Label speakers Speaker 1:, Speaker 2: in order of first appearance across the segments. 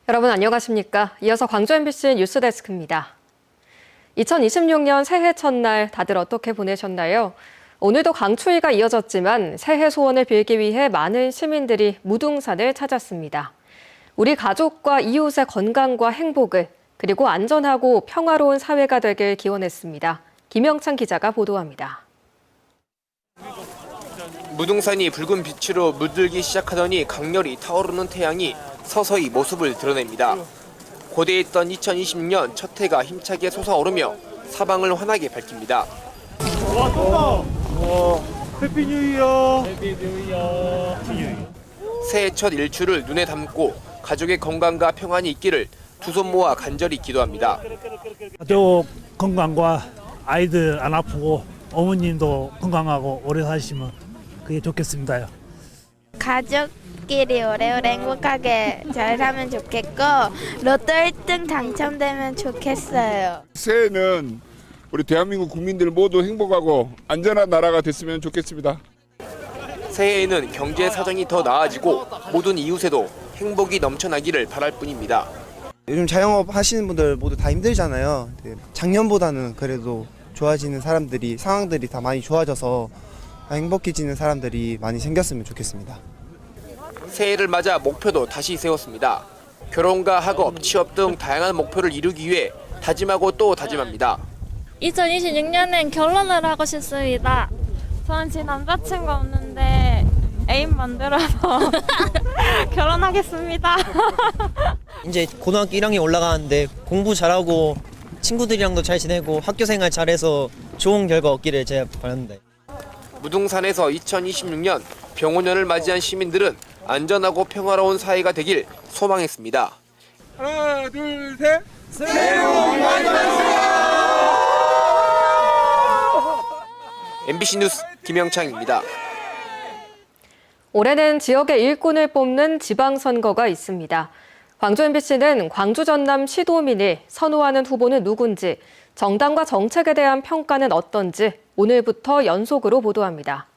Speaker 1: 여러분 안녕하십니까? 이어서 광주 MBC 뉴스데스크입니다. 2026년 새해 첫날 다들 어떻게 보내셨나요? 오늘도 강추위가 이어졌지만 새해 소원을 빌기 위해 많은 시민들이 무등산을 찾았습니다. 우리 가족과 이웃의 건강과 행복을 그리고 안전하고 평화로운 사회가 되길 기원했습니다. 김영찬 기자가 보도합니다.
Speaker 2: 무등산이 붉은 빛으로 물들기 시작하더니 강렬히 타오르는 태양이 서서히 모습을 드러냅니다. 고대했던 2026년 첫 해가 힘차게 솟아오르며 사방을 환하게 밝힙니다.
Speaker 3: 와, 떴다! 해피 뉴 이어! 해피 뉴 이어!
Speaker 2: 새해 첫 일출을 눈에 담고 가족의 건강과 평안이 있기를 두 손 모아 간절히 기도합니다.
Speaker 4: 가족 건강과 아이들 안 아프고 어머님도 건강하고 오래 사시면 그게 좋겠습니다.
Speaker 5: 가족끼리 오래오래 행복하게 잘 살면 좋겠고 로또 1등 당첨되면 좋겠어요.
Speaker 6: 새해는 우리 대한민국 국민들 모두 행복하고 안전한 나라가 됐으면 좋겠습니다.
Speaker 2: 새해에는 경제 사정이 더 나아지고 모든 이웃에도 행복이 넘쳐나기를 바랄 뿐입니다.
Speaker 7: 요즘 자영업 하시는 분들 모두 다 힘들잖아요. 작년보다는 그래도 좋아지는 사람들이 상황들이 다 많이 좋아져서 행복해지는 사람들이 많이 생겼으면 좋겠습니다.
Speaker 2: 새해를 맞아 목표도 다시 세웠습니다. 결혼과 학업, 취업 등 다양한 목표를 이루기 위해 다짐하고 또 다짐합니다.
Speaker 8: 2026년엔 결혼을 하고 싶습니다. 저는 지금 남자친구 없는데 애인 만들어서 결혼하겠습니다.
Speaker 9: 이제 고등학교 1학년 올라가는데 공부 잘하고 친구들이랑도 잘 지내고 학교 생활 잘해서 좋은 결과 얻기를 제가 바랍니다.
Speaker 2: 무등산에서 2026년 병원년을 맞이한 시민들은 안전하고 평화로운 사회가 되길 소망했습니다.
Speaker 6: 하나, 둘, 셋! 새해 복 많이 받으세요!
Speaker 2: MBC 뉴스 김영창입니다.
Speaker 1: 올해는 지역의 일꾼을 뽑는 지방선거가 있습니다. 광주 MBC는 광주 전남 시도민이 선호하는 후보는 누군지, 정당과 정책에 대한 평가는 어떤지 오늘부터 연속으로 보도합니다.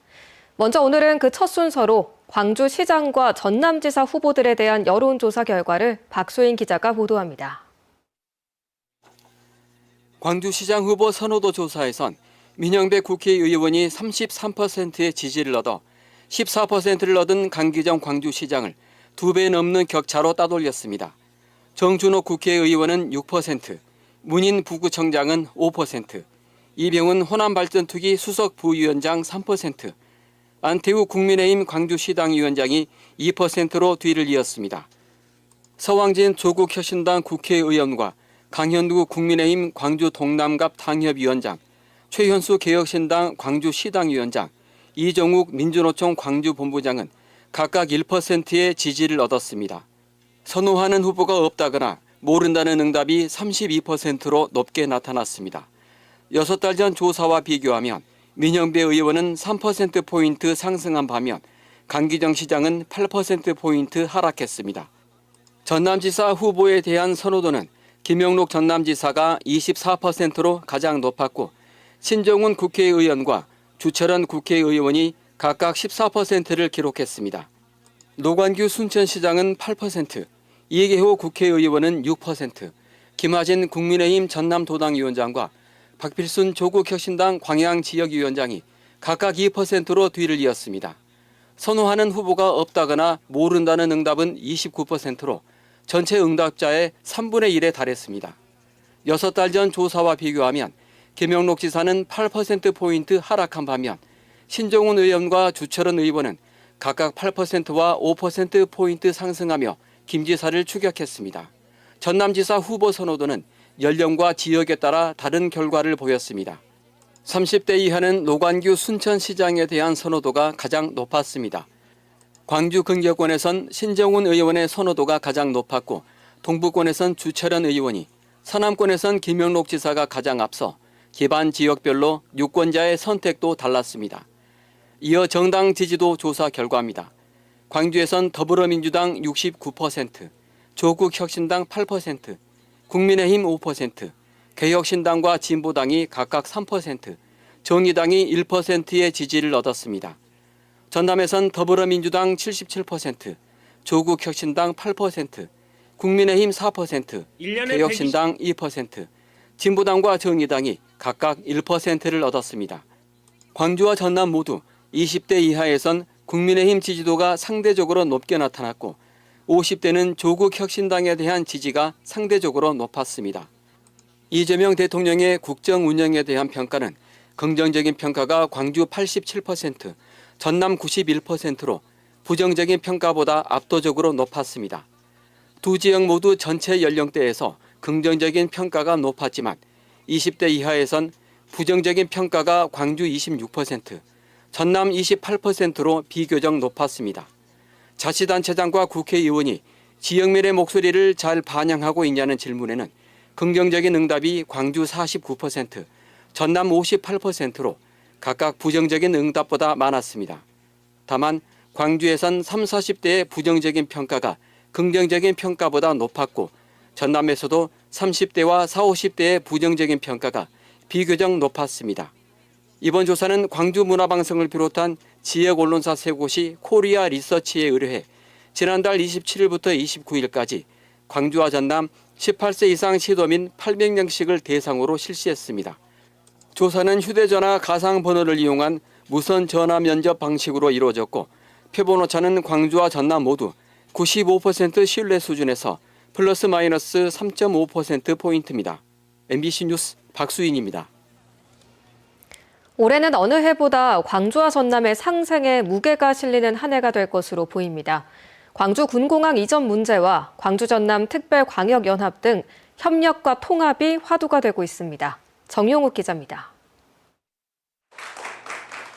Speaker 1: 먼저 오늘은 그 첫 순서로 광주시장과 전남지사 후보들에 대한 여론조사 결과를 박소인 기자가 보도합니다.
Speaker 10: 광주시장 후보 선호도 조사에선 민영배 국회의원이 33%의 지지를 얻어 14%를 얻은 강기정 광주시장을 2배 넘는 격차로 따돌렸습니다. 정준호 국회의원은 6%, 문인 부구청장은 5%, 이병훈 호남발전투기 수석 부위원장 3%, 안태우 국민의힘 광주시당위원장이 2%로 뒤를 이었습니다. 서왕진 조국혁신당 국회의원과 강현두 국민의힘 광주 동남갑 당협위원장, 최현수 개혁신당 광주시당위원장, 이정욱 민주노총 광주본부장은 각각 1%의 지지를 얻었습니다. 선호하는 후보가 없다거나 모른다는 응답이 32%로 높게 나타났습니다. 6달 전 조사와 비교하면 민영배 의원은 3%포인트 상승한 반면 강기정 시장은 8%포인트 하락했습니다. 전남지사 후보에 대한 선호도는 김영록 전남지사가 24%로 가장 높았고 신정훈 국회의원과 주철원 국회의원이 각각 14%를 기록했습니다. 노관규 순천시장은 8%, 이계호 국회의원은 6%, 김하진 국민의힘 전남도당위원장과 박필순 조국혁신당 광양지역위원장이 각각 2%로 뒤를 이었습니다. 선호하는 후보가 없다거나 모른다는 응답은 29%로 전체 응답자의 3분의 1에 달했습니다. 6달 전 조사와 비교하면 김영록 지사는 8%포인트 하락한 반면 신정훈 의원과 주철원 의원은 각각 8%와 5%포인트 상승하며 김 지사를 추격했습니다. 전남지사 후보 선호도는 연령과 지역에 따라 다른 결과를 보였습니다. 30대 이하는 노관규 순천시장에 대한 선호도가 가장 높았습니다. 광주 근교권에선 신정훈 의원의 선호도가 가장 높았고 동부권에선 주철원 의원이, 서남권에선 김영록 지사가 가장 앞서 기반 지역별로 유권자의 선택도 달랐습니다. 이어 정당 지지도 조사 결과입니다. 광주에선 더불어민주당 69%, 조국혁신당 8%, 국민의힘 5%, 개혁신당과 진보당이 각각 3%, 정의당이 1%의 지지를 얻었습니다. 전남에선 더불어민주당 77%, 조국혁신당 8%, 국민의힘 4%, 개혁신당 2%, 진보당과 정의당이 각각 1%를 얻었습니다. 광주와 전남 모두 20대 이하에선 국민의힘 지지도가 상대적으로 높게 나타났고 50대는 조국 혁신당에 대한 지지가 상대적으로 높았습니다. 이재명 대통령의 국정 운영에 대한 평가는 긍정적인 평가가 광주 87%, 전남 91%로 부정적인 평가보다 압도적으로 높았습니다. 두 지역 모두 전체 연령대에서 긍정적인 평가가 높았지만 20대 이하에선 부정적인 평가가 광주 26%, 전남 28%로 비교적 높았습니다. 자치단체장과 국회의원이 지역민의 목소리를 잘 반영하고 있냐는 질문에는 긍정적인 응답이 광주 49%, 전남 58%로 각각 부정적인 응답보다 많았습니다. 다만 광주에선 30, 40대의 부정적인 평가가 긍정적인 평가보다 높았고 전남에서도 30대와 40, 50대의 부정적인 평가가 비교적 높았습니다. 이번 조사는 광주문화방송을 비롯한 지역 언론사 3곳이 코리아 리서치에 의뢰해 지난달 27일부터 29일까지 광주와 전남 18세 이상 시도민 800명씩을 대상으로 실시했습니다. 조사는 휴대전화 가상번호를 이용한 무선 전화 면접 방식으로 이루어졌고 표본오차는 광주와 전남 모두 95% 신뢰 수준에서 플러스 마이너스 3.5%포인트입니다. MBC 뉴스 박수인입니다.
Speaker 1: 올해는 어느 해보다 광주와 전남의 상생에 무게가 실리는 한 해가 될 것으로 보입니다. 광주 군공항 이전 문제와 광주 전남 특별광역연합 등 협력과 통합이 화두가 되고 있습니다. 정용욱 기자입니다.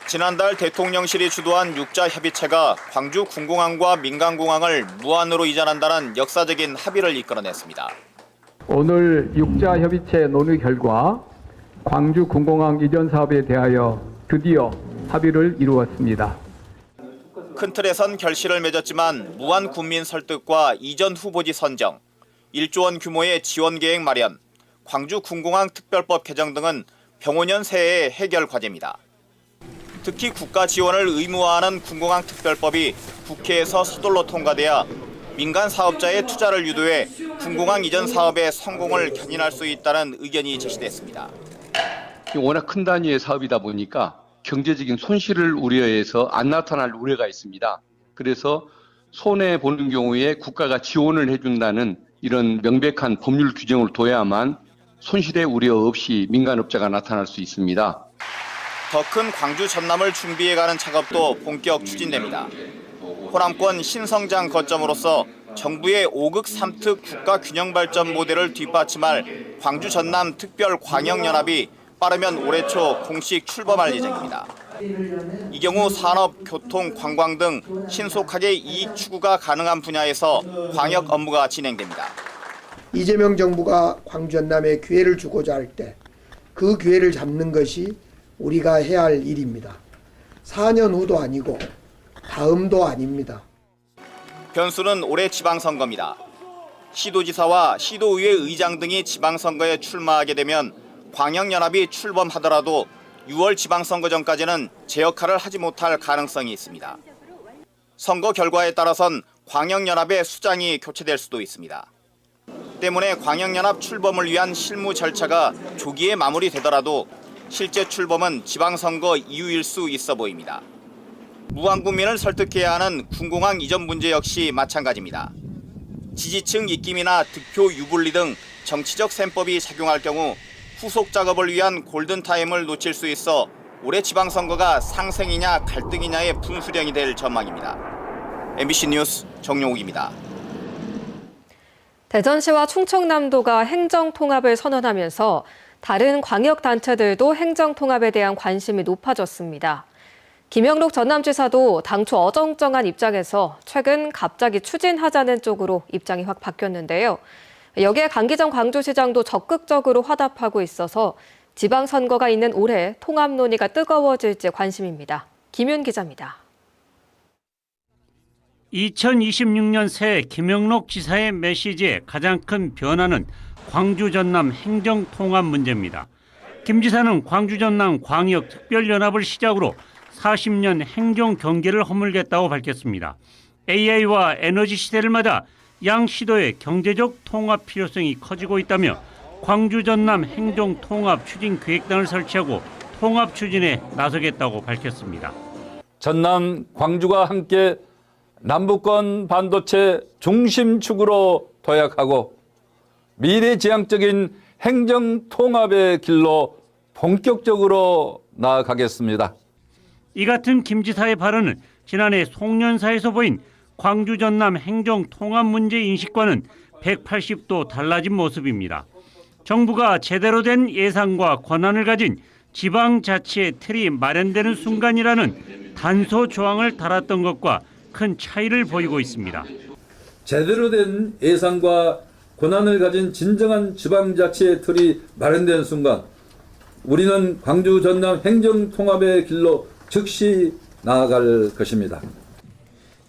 Speaker 11: 지난달 대통령실이 주도한 육자 협의체가 광주 군공항과 민간공항을 무한으로 이전한다는 역사적인 합의를 이끌어냈습니다.
Speaker 12: 오늘 육자 협의체 논의 결과 광주 군공항 이전 사업에 대하여 드디어 합의를 이루었습니다.
Speaker 11: 큰 틀에선 결실을 맺었지만 무한 군민 설득과 이전 후보지 선정, 1조 원 규모의 지원 계획 마련, 광주 군공항 특별법 개정 등은 병오년 새해의 해결 과제입니다. 특히 국가 지원을 의무화하는 군공항 특별법이 국회에서 서둘러 통과돼야 민간 사업자의 투자를 유도해 군공항 이전 사업의 성공을 견인할 수 있다는 의견이 제시됐습니다.
Speaker 13: 워낙 큰 단위의 사업이다 보니까 경제적인 손실을 우려해서 안 나타날 우려가 있습니다. 그래서 손해보는 경우에 국가가 지원을 해준다는 이런 명백한 법률 규정을 둬야만 손실의 우려 없이 민간업자가 나타날 수 있습니다.
Speaker 11: 더 큰 광주 전남을 준비해가는 작업도 본격 추진됩니다. 호남권 신성장 거점으로서 정부의 5극 3특 국가균형발전 모델을 뒷받침할 광주 전남 특별광역연합이 빠르면 올해 초 공식 출범할 예정입니다. 이 경우 산업, 교통, 관광 등 신속하게 이익 추구가 가능한 분야에서 광역 업무가 진행됩니다.
Speaker 14: 이재명 정부가 광주 전남에 기회를 주고자 할 때 그 기회를 잡는 것이 우리가 해야 할 일입니다. 4년 후도 아니고 다음도 아닙니다.
Speaker 11: 변수는 올해 지방선거입니다. 시도지사와 시도의회 의장 등이 지방선거에 출마하게 되면 광역연합이 출범하더라도 6월 지방선거 전까지는 제 역할을 하지 못할 가능성이 있습니다. 선거 결과에 따라선 광역연합의 수장이 교체될 수도 있습니다. 때문에 광역연합 출범을 위한 실무 절차가 조기에 마무리되더라도 실제 출범은 지방선거 이후일 수 있어 보입니다. 무한국민을 설득해야 하는 군공항 이전 문제 역시 마찬가지입니다. 지지층 입김이나 득표 유불리 등 정치적 셈법이 작용할 경우 후속 작업을 위한 골든타임을 놓칠 수 있어 올해 지방선거가 상생이냐 갈등이냐의 분수령이 될 전망입니다. MBC 뉴스 정용욱입니다.
Speaker 1: 대전시와 충청남도가 행정통합을 선언하면서 다른 광역단체들도 행정통합에 대한 관심이 높아졌습니다. 김영록 전남지사도 당초 어정쩡한 입장에서 최근 갑자기 추진하자는 쪽으로 입장이 확 바뀌었는데요. 여기에 강기정 광주시장도 적극적으로 화답하고 있어서 지방선거가 있는 올해 통합 논의가 뜨거워질지 관심입니다. 김윤 기자입니다.
Speaker 3: 2026년 새해 김영록 지사의 메시지의 가장 큰 변화는 광주 전남 행정통합 문제입니다. 김 지사는 광주 전남 광역특별연합을 시작으로 40년 행정 경계를 허물겠다고 밝혔습니다. AI와 에너지 시대를 맞아 양 시도의 경제적 통합 필요성이 커지고 있다며 광주 전남 행정 통합 추진 계획단을 설치하고 통합 추진에 나서겠다고 밝혔습니다.
Speaker 15: 전남 광주가 함께 남북권 반도체 중심축으로 도약하고 미래지향적인 행정 통합의 길로 본격적으로 나아가겠습니다.
Speaker 3: 이 같은 김 지사의 발언은 지난해 송년사에서 보인 광주 전남 행정 통합 문제 인식과는 180도 달라진 모습입니다. 정부가 제대로 된 예산과 권한을 가진 지방자치의 틀이 마련되는 순간이라는 단서 조항을 달았던 것과 큰 차이를 보이고 있습니다.
Speaker 15: 제대로 된 예산과 권한을 가진 진정한 지방자치의 틀이 마련되는 순간 우리는 광주 전남 행정통합의 길로 즉시 나아갈 것입니다.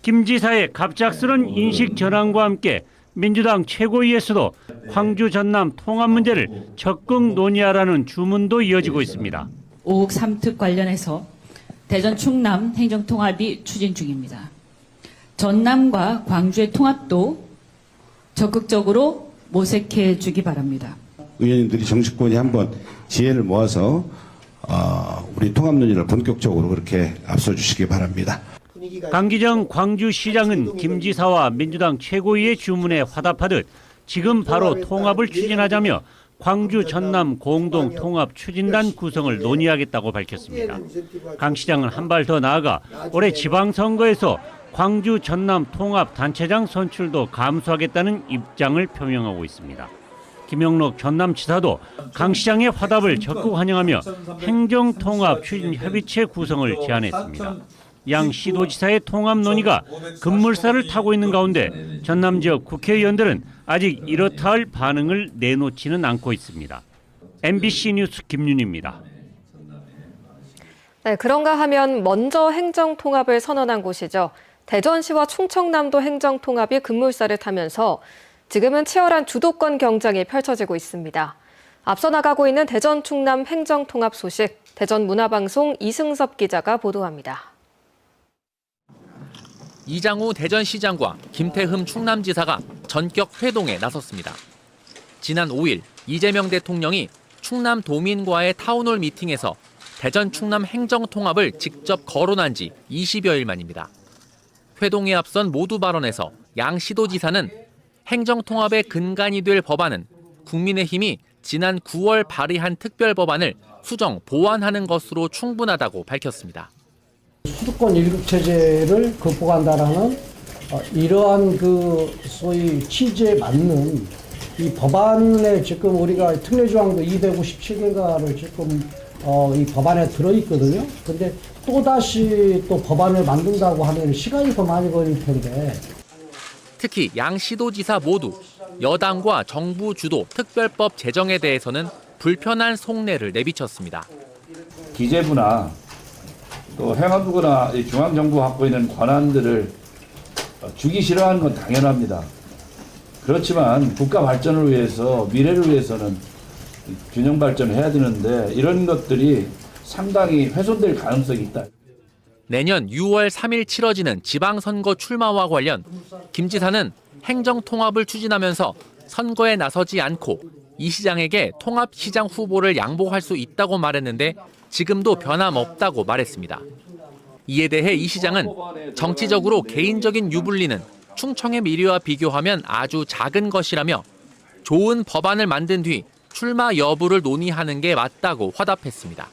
Speaker 3: 김 지사의 갑작스런 인식 전환과 함께 민주당 최고위에서도 광주 전남 통합 문제를 적극 논의하라는 주문도 이어지고 있습니다.
Speaker 16: 5억 3특 관련해서 대전 충남 행정통합이 추진 중입니다. 전남과 광주의 통합도 적극적으로 모색해 주기 바랍니다.
Speaker 17: 의원님들이 정치권이 한번 지혜를 모아서 우리 통합 논의를 본격적으로 그렇게 앞서주시기 바랍니다.
Speaker 3: 강기정 광주시장은 김 지사와 민주당 최고위의 주문에 화답하듯 지금 바로 통합을 추진하자며 광주 전남 공동 통합 추진단 구성을 논의하겠다고 밝혔습니다. 강 시장은 한 발 더 나아가 올해 지방선거에서 광주 전남 통합 단체장 선출도 감수하겠다는 입장을 표명하고 있습니다. 김영록 전남지사도 강 시장의 화답을 적극 환영하며 행정통합 추진협의체 구성을 제안했습니다. 양 시도지사의 통합 논의가 급물살을 타고 있는 가운데 전남 지역 국회의원들은 아직 이렇다 할 반응을 내놓지는 않고 있습니다. MBC 뉴스 김윤희입니다.
Speaker 1: 네, 그런가 하면 먼저 행정통합을 선언한 곳이죠. 대전시와 충청남도 행정통합이 급물살을 타면서 지금은 치열한 주도권 경쟁이 펼쳐지고 있습니다. 앞서 나가고 있는 대전 충남 행정통합 소식, 대전문화방송 이승섭 기자가 보도합니다.
Speaker 18: 이장우 대전시장과 김태흠 충남지사가 전격 회동에 나섰습니다. 지난 5일 이재명 대통령이 충남도민과의 타운홀 미팅에서 대전 충남 행정통합을 직접 거론한 지 20여일 만입니다. 회동에 앞선 모두 발언에서 양 시도지사는 행정통합의 근간이 될 법안은 국민의힘이 지난 9월 발의한 특별법안을 수정, 보완하는 것으로 충분하다고 밝혔습니다.
Speaker 19: 수도권 일극체제를 극복한다라는 이러한 소위 취지에 맞는 이 법안에 지금 우리가 특례조항도 257개가를 지금 이 법안에 들어있거든요. 근데 또다시 또 법안을 만든다고 하면 시간이 더 많이 걸릴 텐데.
Speaker 18: 특히 양 시도지사 모두 여당과 정부 주도 특별법 제정에 대해서는 불편한 속내를 내비쳤습니다.
Speaker 15: 기재부나 또 행안부거나 중앙정부가 갖고 있는 권한들을 주기 싫어하는 건 당연합니다. 그렇지만 국가 발전을 위해서, 미래를 위해서는 균형 발전을 해야 되는데 이런 것들이 상당히 훼손될 가능성이 있다.
Speaker 18: 내년 6월 3일 치러지는 지방선거 출마와 관련 김 지사는 행정통합을 추진하면서 선거에 나서지 않고 이 시장에게 통합시장 후보를 양보할 수 있다고 말했는데 지금도 변함없다고 말했습니다. 이에 대해 이 시장은 정치적으로 개인적인 유불리는 충청의 미래와 비교하면 아주 작은 것이라며 좋은 법안을 만든 뒤 출마 여부를 논의하는 게 맞다고 화답했습니다.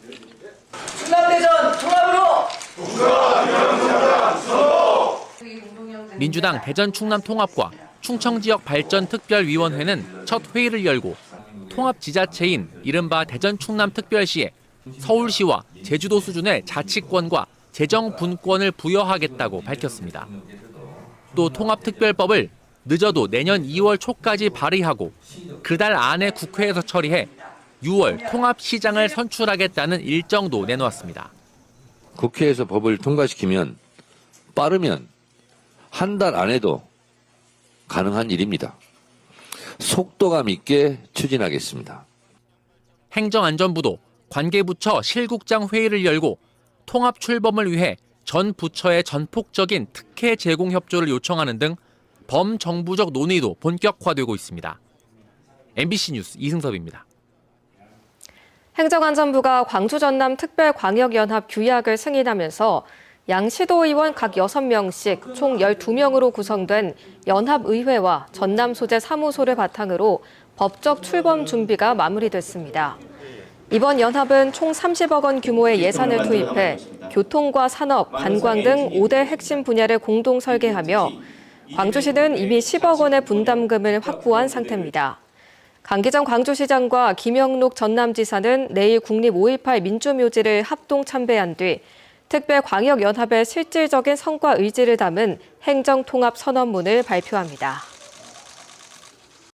Speaker 20: 충남대전 통합으로!
Speaker 18: 민주당 대전 충남 통합과 충청지역 발전특별위원회는 첫 회의를 열고 통합지자체인 이른바 대전 충남 특별시에 서울시와 제주도 수준의 자치권과 재정 분권을 부여하겠다고 밝혔습니다. 또 통합특별법을 늦어도 내년 2월 초까지 발의하고 그달 안에 국회에서 처리해 6월 통합시장을 선출하겠다는 일정도 내놓았습니다.
Speaker 21: 국회에서 법을 통과시키면 빠르면 한 달 안에도 가능한 일입니다. 속도감 있게 추진하겠습니다.
Speaker 18: 행정안전부도 관계부처 실국장 회의를 열고 통합 출범을 위해 전 부처의 전폭적인 특혜 제공 협조를 요청하는 등 범정부적 논의도 본격화되고 있습니다. MBC 뉴스 이승섭입니다.
Speaker 1: 행정안전부가 광주 전남 특별광역연합 규약을 승인하면서 양시도의원 각 6명씩 총 12명으로 구성된 연합의회와 전남 소재 사무소를 바탕으로 법적 출범 준비가 마무리됐습니다. 이번 연합은 총 30억 원 규모의 예산을 투입해 교통과 산업, 관광 등 5대 핵심 분야를 공동 설계하며 광주시는 이미 10억 원의 분담금을 확보한 상태입니다. 강기정 광주시장과 김영록 전남지사는 내일 국립 5.18 민주묘지를 합동 참배한 뒤 특별광역연합의 실질적인 성과 의지를 담은 행정통합 선언문을 발표합니다.